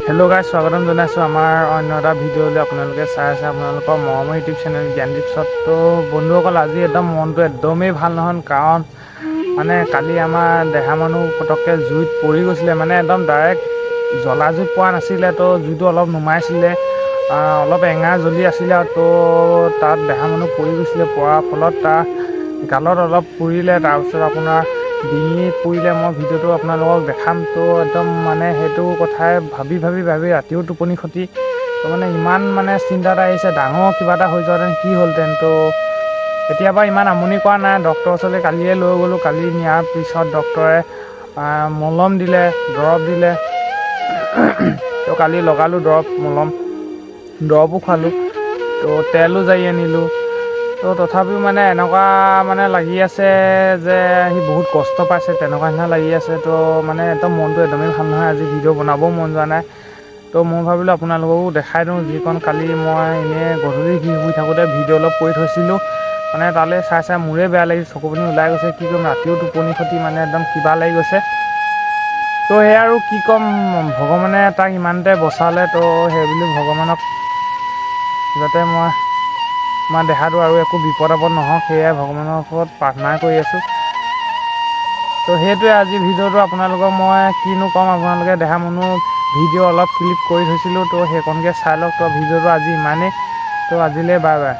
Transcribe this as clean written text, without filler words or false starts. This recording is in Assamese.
হেল্ল' গাইজ, স্বাগতম জনাইছোঁ আমাৰ অন্য এটা ভিডিঅ'লৈ। আপোনালোকে চাই আছে আপোনালোকৰ মৰমৰ ইউটিউব চেনেল জ্ঞানদীপ। তো বন্ধুসকল, আজি একদম মনটো একদমেই ভাল নহয়, কাৰণ মানে কালি আমাৰ দেহা মানুহ পটককৈ জুইত পৰি গৈছিলে। মানে একদম ডাইৰেক্ট জ্বলা জুইত পোৱা নাছিলে, তো জুইটো অলপ নুমাইছিলে, অলপ এঙাৰ জ্বলি আছিলে, তো তাত দেহা মানুহ পৰি গৈছিলে। পৰাৰ ফলত তাৰ গালত অলপ পুৰিলে, তাৰপিছত আপোনাৰ ডিঙিত পুৰিলে। মই ভিডিঅ'টো আপোনালোকক দেখাম। তো একদম মানে সেইটো কথাই ভাবি ৰাতিও টোপনি ক্ষতি। তো মানে ইমান মানে চিন্তা এটা আহিছে, ডাঙৰ কিবা এটা হৈ যোৱাহেঁতেন কি হ'লহেঁতেন। তো এতিয়াৰ পৰা ইমান আমনি কৰা নাই। ডক্টৰৰ ওচৰলৈ কালিয়ে লৈ গ'লোঁ। কালি নিয়াৰ পিছত ডক্টৰে মলম দিলে, দৰৱ দিলে। তো কালি লগালোঁ দৰৱ, মলম, দৰৱো খোৱালোঁ। তো তেলো জাৰি আনিলোঁ। তো তথাপিও মানে এনেকুৱা মানে লাগি আছে যে সি বহুত কষ্ট পাইছে, তেনেকুৱা নিচিনা লাগি আছে। তো মানে একদম মনটো একদমেই ভাল নহয়। আজি ভিডিঅ' বনাবও মন যোৱা নাই। তো মই ভাবিলোঁ আপোনালোককো দেখাই দিওঁ, যিকণ কালি মই এনেই গধূলি শুই থাকোঁতে ভিডিঅ' অলপ কৰি থৈছিলোঁ। মানে তালৈ চাই মোৰে বেয়া লাগিছে, চকু পানী ওলাই গৈছে। কি কৰিম, ৰাতিও টোপনি ক্ষতি, মানে একদম কিবা লাগি গৈছে। তো সেয়া আৰু কি ক'ম, ভগৱানে তাক ইমানতে বচালে। তো সেইবুলি ভগৱানক যাতে আমাৰ দেহাটো আৰু একো বিপদ আপদ নহওক, সেয়াই ভগৱানৰ ওপৰত প্ৰাৰ্থনা কৰি আছোঁ। তো সেইটোৱে আজি ভিডিঅ'টো আপোনালোকক মই কিনো ক'ম, আপোনালোকে দেহা মানুহ ভিডিঅ' অলপ ক্লিপ কৰি থৈছিলোঁ। তো সেইকণকৈ চাই লওক। তো ভিডিঅ'টো আজি ইমানেই। তো আজিলৈ বাই বাই।